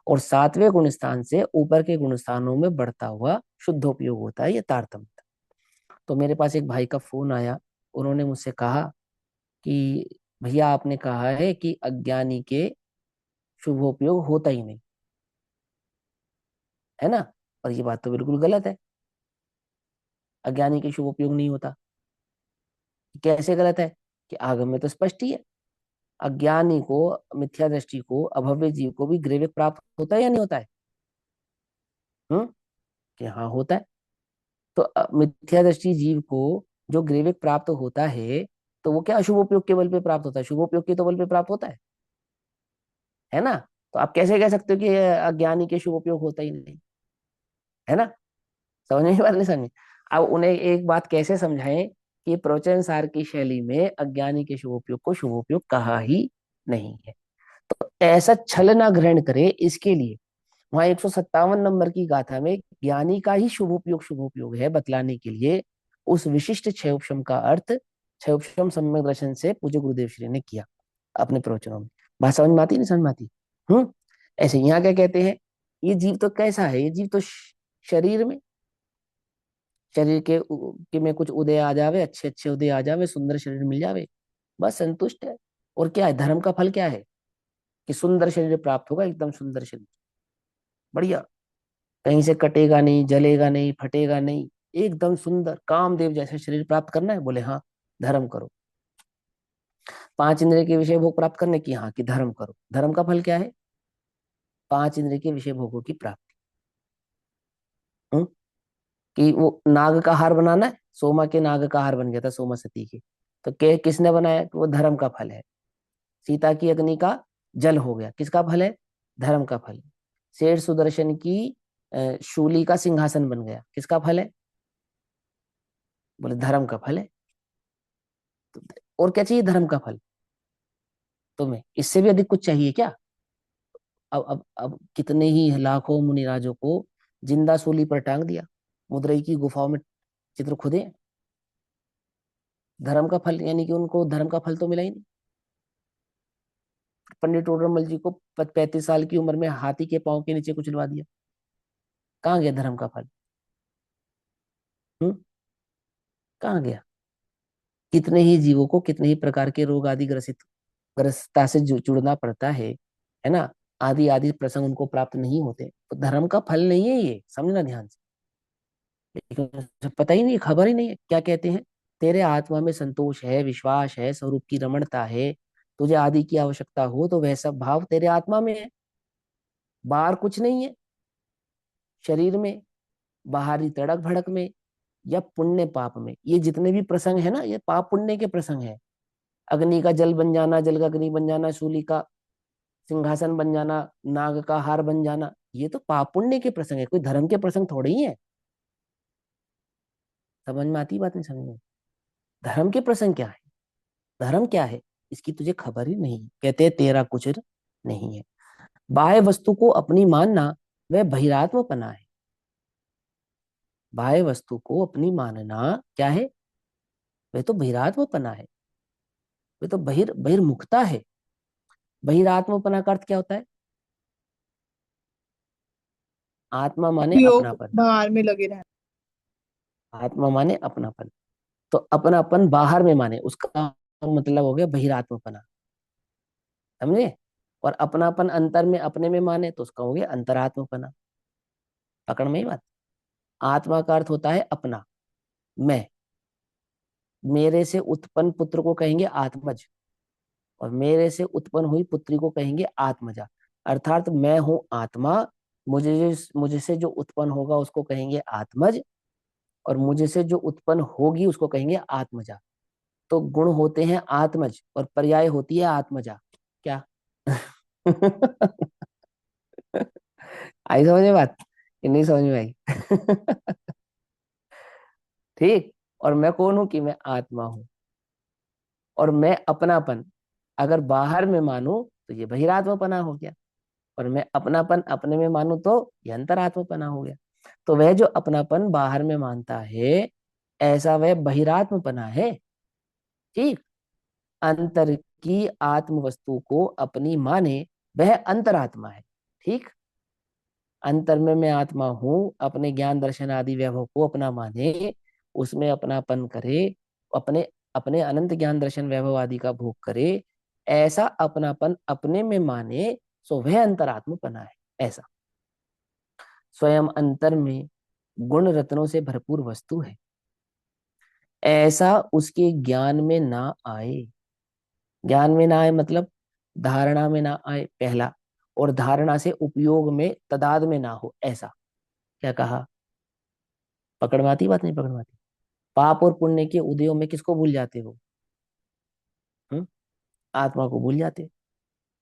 और सातवें गुण स्थान से ऊपर के गुण स्थानों में बढ़ता हुआ शुद्धोपयोग होता है, ये तारतम्य। तो मेरे पास एक भाई का फोन आया, उन्होंने मुझसे कहा कि भैया आपने कहा है कि अज्ञानी के शुभोपयोग होता ही नहीं, है ना। और ये बात तो बिल्कुल गलत है, अज्ञानी के शुभोपयोग नहीं होता। कैसे गलत है? कि आगम में तो स्पष्ट ही है, अज्ञानी को, मिथ्या दृष्टि को, अभव्य जीव को भी ग्रेविक प्राप्त होता है या नहीं होता है? हम्म, कि हाँ होता है। तो मिथ्या दृष्टि जीव को जो ग्रेविक प्राप्त होता है, तो वो क्या अशुभोपयोग के बल पे प्राप्त होता है? शुभोपयोग के तो बल पे प्राप्त होता है ना। तो आप कैसे कह सकते हो कि अज्ञानी के शुभोपयोग होता ही नहीं, है ना। समझने की बात नहीं समझी? अब उन्हें एक बात कैसे समझाएं कि प्रवचन सार की शैली में अज्ञानी के शुभोपयोग को शुभोपयोग कहा ही नहीं है। तो ऐसा छल ना ग्रहण करे, इसके लिए वहां 157 नंबर की गाथा में ज्ञानी का ही शुभोपयोग है बतलाने के लिए उस विशिष्ट छह उपशम का अर्थ छह उपशम सम्यक दर्शन से पूज्य गुरुदेव श्री ने किया अपने प्रवचनों में। बात समझ में आती नहीं समझ में आती? हम्म। ऐसे यहाँ क्या कहते हैं, ये जीव तो कैसा है, ये जीव तो शरीर में, शरीर के में कुछ उदय आ जावे, अच्छे अच्छे उदय आ जावे, सुंदर शरीर मिल जावे, बस संतुष्ट है। और क्या है धर्म का फल, क्या है कि सुंदर शरीर प्राप्त होगा, एकदम सुंदर शरीर, बढ़िया, कहीं से कटेगा नहीं, जलेगा नहीं, फटेगा नहीं, एकदम सुंदर कामदेव जैसा शरीर प्राप्त करना है, बोले हाँ धर्म करो। पांच इंद्रिय के विषय भोग प्राप्त करने की, हाँ कि धर्म करो। धर्म का फल क्या है? पांच इंद्रिय के विषय भोगों की प्राप्ति। हम्म? कि वो नाग का हार बनाना है, सोमा के नाग का हार बन गया था, सोमा सती के, तो किसने बनाया? कि वो धर्म का फल है। सीता की अग्नि का जल हो गया, किसका फल है? धर्म का फल है। शेर सुदर्शन की शूली का सिंहासन बन गया, किसका फल है? बोले धर्म का फल है। तो और क्या चाहिए धर्म का फल तुम्हें? इससे भी अधिक कुछ चाहिए क्या? अब कितने ही लाखों मुनिराजों को जिंदा सूली पर टांग दिया, मुद्रई की गुफाओं में चित्र खुदे, धर्म का फल, यानी कि उनको धर्म का फल तो मिला ही नहीं। पंडित टोडरमल जी को 35 साल की उम्र में हाथी के पांव के नीचे कुचलवा दिया, कहाँ गया धर्म का फल? हम्म, कहाँ गया? कितने ही जीवों को कितने ही प्रकार के रोग आदि ग्रस्तता से जुड़ना पड़ता है ना। आदि आदि प्रसंग उनको प्राप्त नहीं होते, तो धर्म का फल नहीं है ये, समझना ध्यान से। लेकिन उसे पता ही नहीं, खबर ही नहीं है। क्या कहते हैं? तेरे आत्मा में संतोष है, विश्वास है, स्वरूप की रमणता है, तुझे आदि की आवश्यकता हो तो वह सब भाव तेरे आत्मा में है, बाहर कुछ नहीं है। शरीर में, बाहरी तड़क भड़क में, या पुण्य पाप में, ये जितने भी प्रसंग है ना, ये पाप पुण्य के प्रसंग है। अग्नि का जल बन जाना, जल का अग्नि बन जाना, शूली का सिंहासन बन जाना, नाग का हार बन जाना, ये तो पाप पुण्य के प्रसंग है, कोई धर्म के प्रसंग थोड़े ही है। समझ में आती बात नहीं समझ में? धर्म के प्रसंग क्या है, धर्म क्या है, इसकी तुझे खबर ही नहीं। कहते हैं तेरा कुछ नहीं है। बाह्य वस्तु को अपनी मानना वह बहिरात्मपना है। बाह्य वस्तु को अपनी मानना क्या है? वह तो बहिरात्मपना है, वह तो बहिर्मुखता है। बहिरात्मपना का अर्थ क्या होता है? आत्मा माने उपयोग अपनापन, बाहर में लगे रहना। आत्मा माने अपनापन। तो अपनापन बाहर में माने, उसका मतलब हो गया बहिरात्मपना, समझे। और अपनापन अंतर में अपने में माने, तो उसका हो गया अंतरात्मपना। पकड़ में ही बात। आत्मा का अर्थ होता है अपना, मैं, मेरे से उत्पन्न पुत्र को कहेंगे आत्मज, और मेरे से उत्पन्न हुई पुत्री को कहेंगे आत्मजा। अर्थात मैं हूं आत्मा, मुझे से जो उत्पन्न होगा उसको कहेंगे आत्मज, और मुझे से जो उत्पन्न होगी उसको कहेंगे आत्मजा। तो गुण होते हैं आत्मज और पर्याय होती है आत्मजा। क्या? आई समझ में बात कि नहीं समझ में आई? ठीक। और मैं कौन हूं कि मैं आत्मा हूं। और मैं अपनापन अगर बाहर में मानूं तो ये बहिरात्मपना हो गया। और मैं अपनापन अपने में मानूं तो ये अंतरात्मपना हो गया। तो वह जो अपनापन बाहर में मानता है, ऐसा वह बहिरात्मपना है। ठीक। अंतर की आत्म वस्तु को अपनी माने, वह अंतरात्मा है। ठीक। अंतर में मैं आत्मा हूं, अपने ज्ञान दर्शन आदि वैभव को अपना माने, उसमें अपनापन करे, अपने अपने अनंत ज्ञान दर्शन वैभव आदि का भोग करे, ऐसा अपनापन अपने में माने, सो वह अंतरात्मपना है। ऐसा स्वयं अंतर में गुण रत्नों से भरपूर वस्तु है, ऐसा उसके ज्ञान में ना आए। ज्ञान में ना आए मतलब धारणा में ना आए पहला, और धारणा से उपयोग में तदाद में ना हो, ऐसा। क्या कहा? पकड़ में आती बात नहीं पकड़ में आती? पाप और पुण्य के उदयों में किसको भूल जाते हो? हम्म? आत्मा को भूल जाते हो।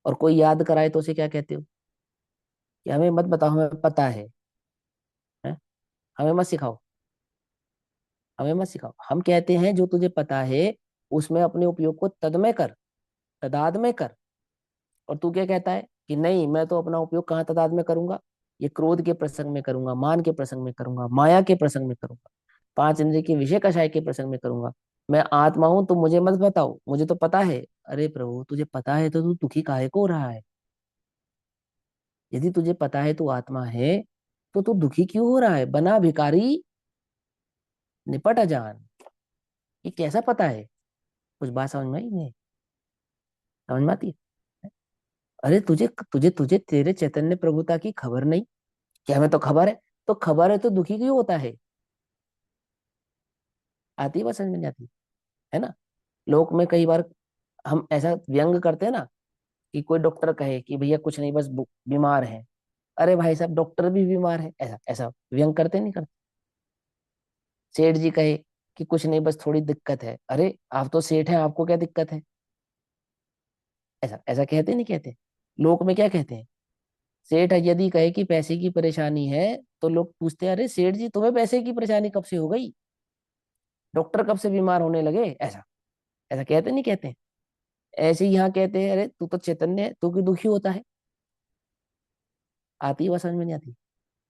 और कोई याद कराए तो उसे क्या कहते हो? कि हमें मत बताओ, हमें पता है? हमें मत सिखाओ, हमें मत सिखाओ। हम कहते हैं जो तुझे पता है उसमें अपने उपयोग को तदमय कर, तदाद में कर। और तू क्या कहता है कि नहीं, मैं तो अपना उपयोग कहाँ तदाद में करूंगा? ये क्रोध के प्रसंग में करूंगा, मान के प्रसंग में करूंगा, माया के प्रसंग में करूंगा, पांच इंद्रिय के विषय कषाय के प्रसंग में करूंगा। मैं आत्मा हूं तो मुझे मत बताओ, मुझे तो पता है। अरे प्रभु, तुझे पता है तो तू दुखी काहे को हो रहा है? यदि तुझे पता है तू आत्मा है, तो तू दुखी क्यों हो रहा है? बना भिखारी निपट अजान। ये कैसा पता है? कुछ बात समझ में आई नहीं? समझ में आती है? अरे तुझे तुझे तुझे तेरे चैतन्य प्रभुता की खबर नहीं? क्या हमें तो खबर है। तो खबर है तो दुखी क्यों होता है? आती है बात समझ में नहीं आती? है ना? लोक में कई बार हम ऐसा व्यंग करते हैं ना, कि कोई डॉक्टर कहे कि भैया कुछ नहीं, बस बीमार है। अरे भाई साहब, डॉक्टर भी बीमार है, ऐसा ऐसा व्यंग करते नहीं करते? सेठ जी कहे कि कुछ नहीं, बस थोड़ी दिक्कत है। अरे आप तो सेठ हैं, आपको क्या दिक्कत है? ऐसा ऐसा कहते नहीं कहते? लोक में क्या कहते हैं? सेठ यदि कहे कि पैसे की परेशानी है, तो लोग पूछते हैं, अरे सेठ जी, तुम्हें पैसे की परेशानी कब से हो गई? डॉक्टर कब से बीमार होने लगे? ऐसा ऐसा कहते नहीं कहते? ऐसे ही यहाँ कहते हैं, अरे तू तो चैतन्य है, तू क्यों दुखी होता है? आती है वह समझ में नहीं आती?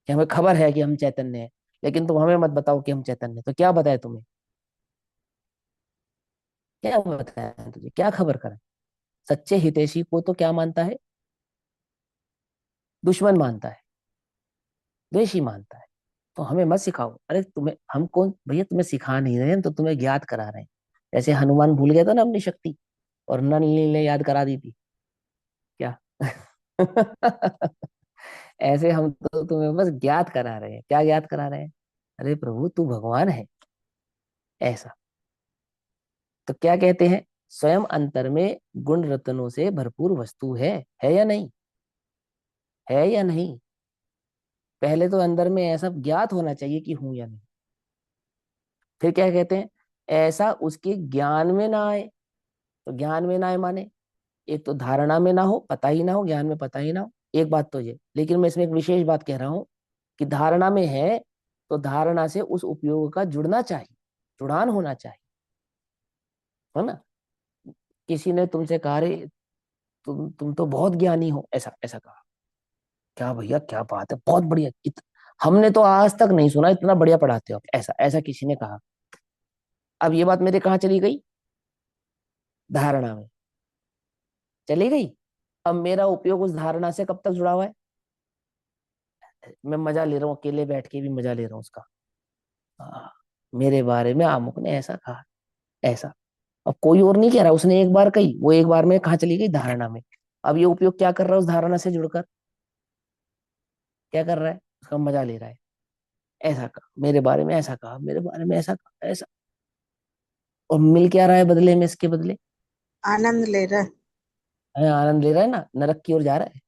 कि हमें खबर है कि हम चैतन्य है, लेकिन तुम हमें मत बताओ कि हम चैतन्य हैं। तो क्या बताए तुम्हें? क्या बताया तुझे? क्या खबर करा? सच्चे हितैषी को तो क्या मानता है? दुश्मन मानता है, द्वेषी मानता है। तो हमें मत सिखाओ। अरे तुम्हें हम कौन भैया, तुम्हें सिखा नहीं रहे हैं, तो तुम्हें ज्ञात करा रहे हैं। जैसे हनुमान भूल गया था ना अपनी शक्ति, और नल नील ने याद करा दी थी। क्या? ऐसे हम तो तुम्हें बस ज्ञात करा रहे हैं। क्या ज्ञात करा रहे हैं? अरे प्रभु, तू भगवान है, ऐसा। तो क्या कहते हैं? स्वयं अंतर में गुण रत्नों से भरपूर वस्तु है या नहीं? है या नहीं? पहले तो अंदर में ऐसा ज्ञात होना चाहिए कि हूं या नहीं। फिर क्या कहते हैं? ऐसा उसके ज्ञान में ना आए। तो ज्ञान में ना आए माने, एक तो धारणा में ना हो, पता ही ना हो, ज्ञान में पता ही ना हो। एक बात तो ये, लेकिन मैं इसमें एक विशेष बात कह रहा हूं, कि धारणा में है तो धारणा से उस उपयोग का जुड़ना चाहिए, जुड़ान होना चाहिए। है ना? किसी ने तुमसे कहा, रे तुम तो बहुत ज्ञानी हो, ऐसा ऐसा कहा। क्या भैया, क्या बात है, बहुत बढ़िया, हमने तो आज तक नहीं सुना इतना बढ़िया पढ़ाते हो आप, ऐसा ऐसा किसी ने कहा। अब ये बात मेरे कहाँ चली गई? धारणा में चली गई। अब मेरा उपयोग उस धारणा से कब तक जुड़ा हुआ है? मैं मजा ले रहा हूँ, अकेले बैठ के भी मजा ले रहा हूँ उसका। हाँ, मेरे बारे में आमुक ने ऐसा कहा, ऐसा। अब कोई और नहीं कह रहा, उसने एक बार कही, वो एक बार में कहाँ चली गई? धारणा में। अब ये उपयोग क्या कर रहा है उस धारणा से जुड़कर? क्या कर रहा है? उसका मजा ले रहा है। ऐसा कहा मेरे बारे में, ऐसा कहा मेरे बारे में, ऐसा कहा, ऐसा। और मिल क्या रहा है बदले में? इसके बदले आनंद ले रहा है। आनंद ले रहा है ना, नरक की ओर जा रहा है।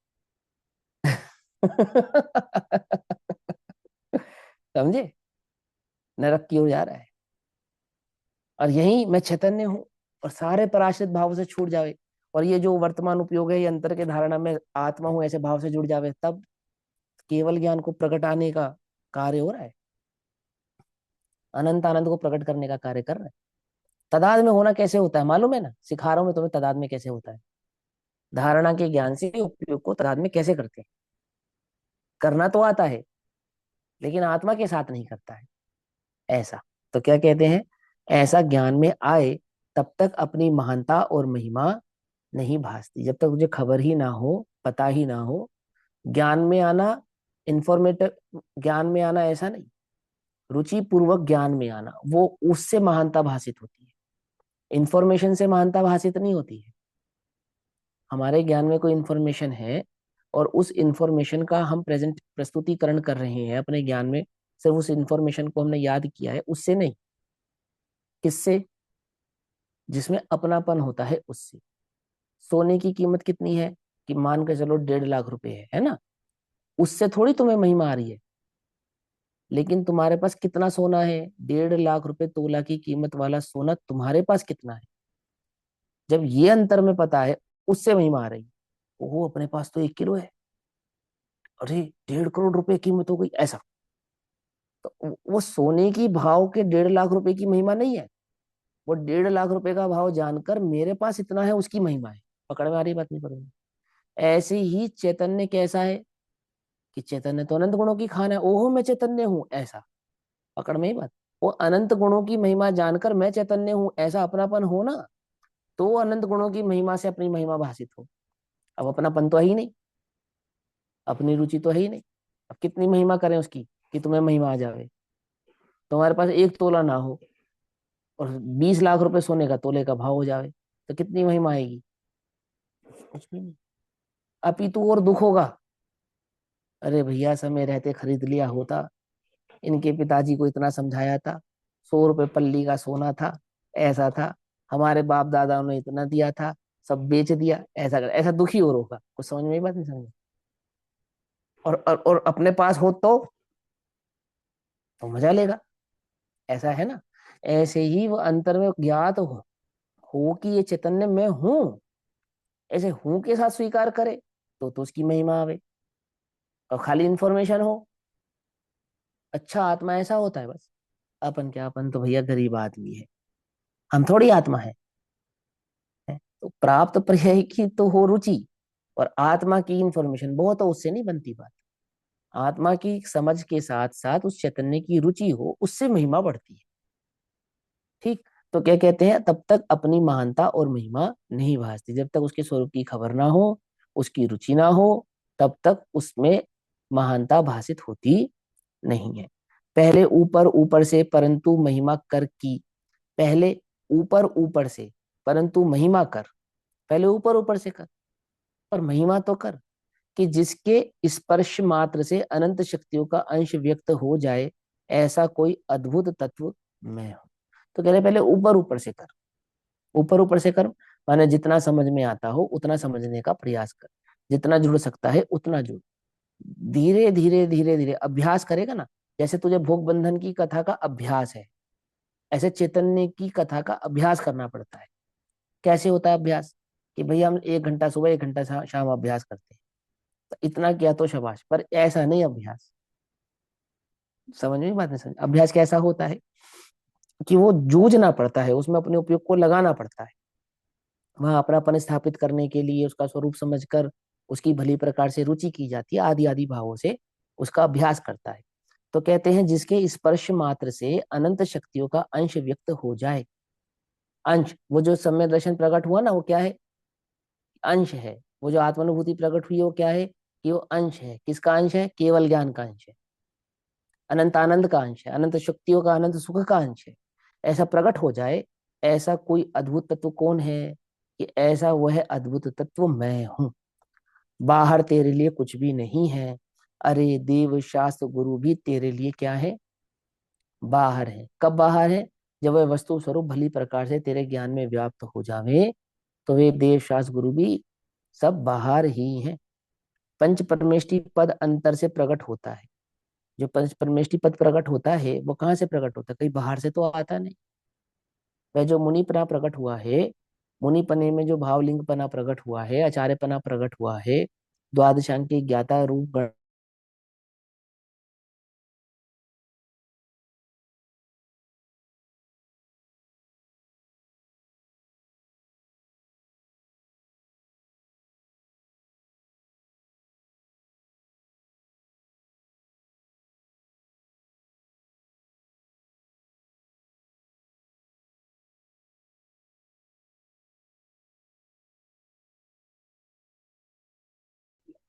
समझे? नरक की ओर जा रहा है। और यही मैं चैतन्य हूँ, और सारे पराश्रित भाव से छूट जावे, और ये जो वर्तमान उपयोग है, ये अंतर के धारणा में आत्मा हूं ऐसे भाव से जुड़ जावे, तब केवल ज्ञान को प्रकटाने का कार्य हो रहा है, अनंत आनंद को प्रकट करने का कार्य कर रहा है। तदाद में होना कैसे होता है मालूम है ना, सिखा रहा हूं मैं तुम्हें तदाद में कैसे होता है। धारणा के ज्ञान से उपयोग को तदाद में कैसे करते हैं। करना तो आता है लेकिन आत्मा के साथ नहीं करता है, ऐसा। तो क्या कहते हैं, ऐसा ज्ञान में आए तब तक अपनी महानता और महिमा नहीं भासती। जब तक तुझे खबर ही ना हो, पता ही ना हो, ज्ञान में आना, इंफॉर्मेटिव ज्ञान में आना ऐसा नहीं, रुचि पूर्वक ज्ञान में आना, वो उससे महानता भाषित होती है। इंफॉर्मेशन से महानता भाषित नहीं होती है। हमारे ज्ञान में कोई इंफॉर्मेशन है और उस इंफॉर्मेशन का हम प्रेजेंट प्रस्तुतिकरण कर रहे हैं अपने ज्ञान में, सिर्फ उस इंफॉर्मेशन को हमने याद किया है, उससे नहीं। किससे? जिसमें अपनापन होता है उससे। सोने की कीमत कितनी है, कि मान के चलो 1.5 लाख रुपए है ना, उससे थोड़ी तुम्हें महिमा आ रही है। लेकिन तुम्हारे पास कितना सोना है, 1.5 लाख रुपए तोला की कीमत वाला सोना तुम्हारे पास कितना है, जब ये अंतर में पता है, उससे महिमा आ रही है। वो अपने पास तो 1 किलो है, अरे 1.5 करोड़ रुपए कीमत हो गई, ऐसा। तो वो सोने की भाव के 1.5 लाख रुपए की महिमा नहीं है, वो 1.5 लाख रुपए का भाव जानकर मेरे पास इतना है उसकी महिमा है। पकड़ में आ रही बात नहीं करूंगी। ऐसे ही चैतन्य कैसा है, कि चैतन्य तो अनंत गुणों की खान है, ओहो मैं चैतन्य हूं, ऐसा। पकड़ में ही बात। वो अनंत गुणों की महिमा जानकर मैं चैतन्य हूं ऐसा अपनापन हो ना, तो वो अनंत गुणों की महिमा से अपनी महिमा भाषित हो। अब अपनापन तो है ही नहीं, अपनी रुचि तो है ही नहीं। अब कितनी महिमा करें उसकी कि तुम्हें महिमा आ जावे। तुम्हारे पास 1 तोला ना हो और 20 लाख रुपए सोने का तोले का भाव हो जावे, तो कितनी महिमा आएगी? कुछ भी नहीं। अपितु और दुख होगा, अरे भैया समय रहते खरीद लिया होता, इनके पिताजी को इतना समझाया था, 100 रुपए पल्ली का सोना था, ऐसा था, हमारे बाप दादाओं ने इतना दिया था, सब बेच दिया, ऐसा कर, ऐसा दुखी और होगा। कुछ समझ में ही बात नहीं समझ। और अपने पास हो तो मजा लेगा, ऐसा है ना। ऐसे ही वो अंतर में ज्ञात हो कि ये चैतन्य मैं हूं, ऐसे हूं के साथ स्वीकार करे तो उसकी महिमा आवे। और खाली इंफॉर्मेशन हो, अच्छा आत्मा ऐसा होता है बस। अपन क्या, अपन तो भैया गरीब आदमी है, हम थोड़ी आत्मा है। तो प्राप्त पर्याय की तो हो रुचि, और आत्मा की इंफॉर्मेशन बहुत हो, उससे नहीं बनती बात। आत्मा की समझ के साथ साथ उस चैतन्य की रुचि हो, उससे महिमा बढ़ती है। ठीक। तो क्या कहते हैं, तब तक अपनी महानता और महिमा नहीं भासती। जब तक उसके स्वरूप की खबर ना हो, उसकी रुचि ना हो, तब तक उसमें महानता भाषित होती नहीं है। पहले ऊपर ऊपर से परंतु महिमा कर की। पहले ऊपर ऊपर से परंतु महिमा कर। पहले ऊपर ऊपर से कर और महिमा तो कर, कि जिसके स्पर्श मात्र से अनंत शक्तियों का अंश व्यक्त हो जाए, ऐसा कोई अद्भुत तत्व मैं हूं। तो कह रहे पहले ऊपर ऊपर से कर। ऊपर ऊपर से कर माने जितना समझ में आता हो उतना समझने का प्रयास कर, जितना जुड़ सकता है उतना जुड़। धीरे धीरे धीरे धीरे अभ्यास करेगा ना। जैसे तुझे भोग बंधन की कथा का अभ्यास है, ऐसे चैतन्य की कथा का अभ्यास करना पड़ता है। कैसे होता है अभ्यास, कि भैया हम 1 घंटा सुबह 1 घंटा शाम अभ्यास करते हैं, तो इतना किया तो शाबाश, पर ऐसा नहीं अभ्यास। समझ में बात नहीं समझ, अभ्यास कैसा होता है कि वो जूझना पड़ता है, उसमें अपने उपयोग को लगाना पड़ता है। वहां अपनापन स्थापित करने के लिए उसका स्वरूप समझकर उसकी भली प्रकार से रुचि की जाती है, आदि आदि भावों से उसका अभ्यास करता है। तो कहते हैं जिसके स्पर्श मात्र से अनंत शक्तियों का अंश व्यक्त हो जाए। अंश, वो जो सम्य दर्शन प्रकट हुआ ना, वो क्या है? अंश है। वो जो आत्मानुभूति प्रकट हुई है वो क्या है? कि वो अंश है। किसका अंश है? केवल ज्ञान का अंश है, अनंत आनंद का अंश है, अनंत शक्तियों का, अनंत सुख का अंश है। ऐसा प्रकट हो जाए, ऐसा कोई अद्भुत तत्व कौन है? कि ऐसा वह अद्भुत तत्व मैं हूं। बाहर तेरे लिए कुछ भी नहीं है। अरे देव शास्त्र गुरु भी तेरे लिए क्या है? बाहर है। कब बाहर है? जब वह वस्तु स्वरूप भली प्रकार से तेरे ज्ञान में व्याप्त हो जावे, तो वे देव शास्त्र गुरु भी सब बाहर ही हैं। पंच परमेष्टि पद अंतर से प्रकट होता है। जो पंच परमेष्टि पद प्रकट होता है वो कहाँ से प्रकट होता है? कहीं बाहर से तो आता नहीं। वह जो मुनिपना प्रकट हुआ है, मुनिपने में जो भावलिंगपना प्रकट हुआ है, आचार्यपना प्रकट हुआ है, द्वादशांग के ज्ञाता रूप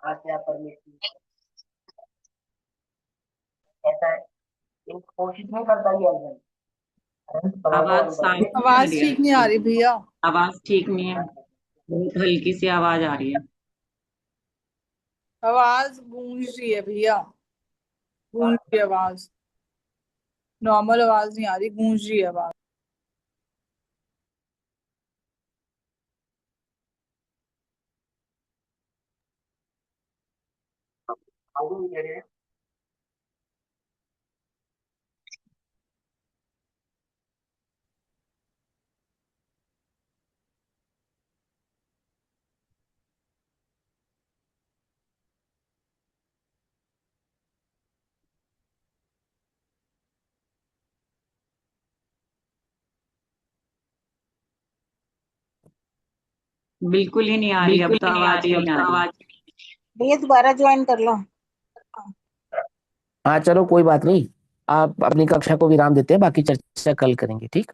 आज्ञा परमेश्वर ऐसा है, इन कोशिश नहीं करता ये अर्जुन अनंत पना को आवाज अनुभव साफ में। नहीं आ आवाज रही है ठीक नहीं आ आपकी। रही भैया। आवाज ठीक नहीं है। बहुत हल्की सी आवाज आ रही है। आवाज गूंज रही है भैया, गूंज रही है आवाज। नॉर्मल आवाज नहीं आ रही, गूंज रही है आवाज। आगे भी कह रहे हैं। बिल्कुल ही नहीं आ रही, अब बिल्कुल तो ही नहीं आ आवाज रही, ही अब नहीं आ तो रही। आवाज। भैया दोबारा ज्वाइन कर लो। हाँ चलो कोई बात नहीं, आप अपनी कक्षा को विराम देते हैं, बाकी चर्चा कल करेंगे, ठीक।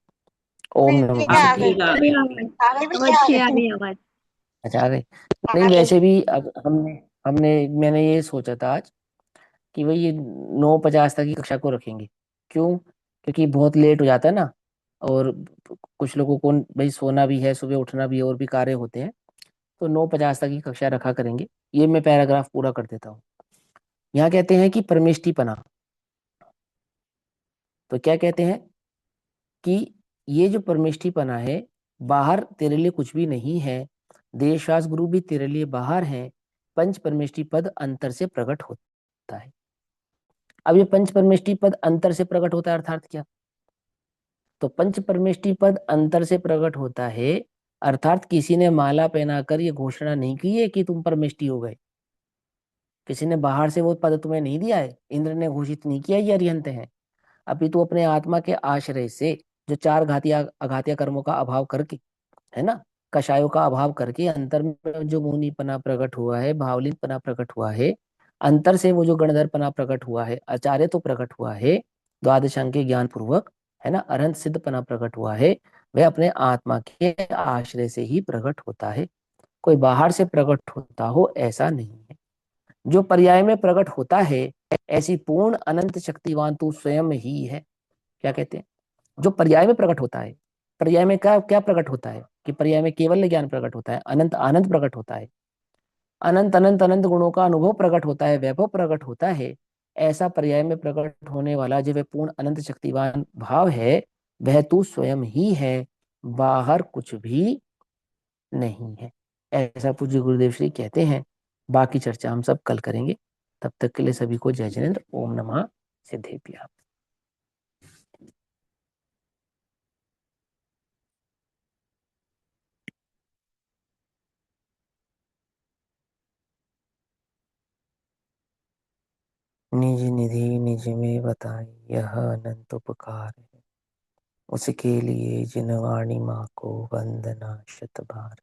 ओम नमो भैया अब आ गए। ठीक आ गई। आ गए भैया, आ अच्छी आ गए। गई आवाज। अच्छा आ गए। आ नहीं गए। वैसे भी अब हमने हमने मैंने ये सोचा था आज कि भाई ये 9:50 तक की कक्षा को रखेंगे। क्यों? क्योंकि बहुत लेट हो जाता है ना, और कुछ लोगों को भाई सोना भी है, सुबह उठना भी है, और भी कार्य होते हैं। तो 9:50 तक की कक्षा रखा करेंगे। ये मैं पैराग्राफ पूरा कर देता हूँ। यहाँ कहते हैं कि परमेष्टिपना। तो क्या कहते हैं कि ये जो परमेष्टिपना है, बाहर तेरे लिए कुछ भी नहीं है, देशवास गुरु भी तेरे लिए बाहर है, पंच परमेष्टि पद अंतर से प्रकट होता है। अब ये पंच परमेष्टि पद अंतर से प्रकट होता है अर्थात क्या? तो पंच परमेष्टि पद अंतर से प्रकट होता है, अर्थात किसी ने माला पहनाकर ये घोषणा नहीं की है कि तुम परमेष्टि हो गए। किसी ने बाहर से वो पद तुम्हें नहीं दिया है, इंद्र ने घोषित नहीं किया ये अरिहंत है। अभी तू अपने आत्मा के आश्रय से जो चार घातिया अघातिया कर्मों का अभाव करके, है ना, कषायों का अभाव करके अंतर में जो मुनिपना प्रकट हुआ है, भावलीपना प्रकट हुआ है, अंतर से वो जो गणधरपना प्रकट हुआ है, आचार्य तो प्रकट हुआ है, द्वादशांग के ज्ञान पूर्वक, है ना, अरहंत सिद्धपना प्रकट हुआ है, वह अपने आत्मा के आश्रय से ही प्रकट होता है। कोई बाहर से प्रकट होता हो ऐसा नहीं है। जो पर्याय में प्रकट होता है, ऐसी पूर्ण अनंत शक्तिवान तू स्वयं ही है। क्या कहते हैं? जो पर्याय में प्रकट होता है, पर्याय में क्या क्या प्रकट होता है कि पर्याय में केवल ज्ञान प्रकट होता है, अनंत आनंद प्रकट होता है, अनंत अनंत अनंत गुणों का अनुभव प्रकट होता है, वैभव प्रकट होता है। ऐसा पर्याय में प्रकट होने वाला जो वह पूर्ण अनंत शक्तिवान भाव है, वह तू स्वयं ही है, बाहर कुछ भी नहीं है। ऐसा पूज्य गुरुदेव श्री कहते हैं। बाकी चर्चा हम सब कल करेंगे। तब तक के लिए सभी को जय जिनेन्द्र। ओम नमः सिद्धेभ्यः। निज निधि निज में बताई, यह अनंत उपकार है, उसके लिए जिन वाणी माँ को वंदना शत बार।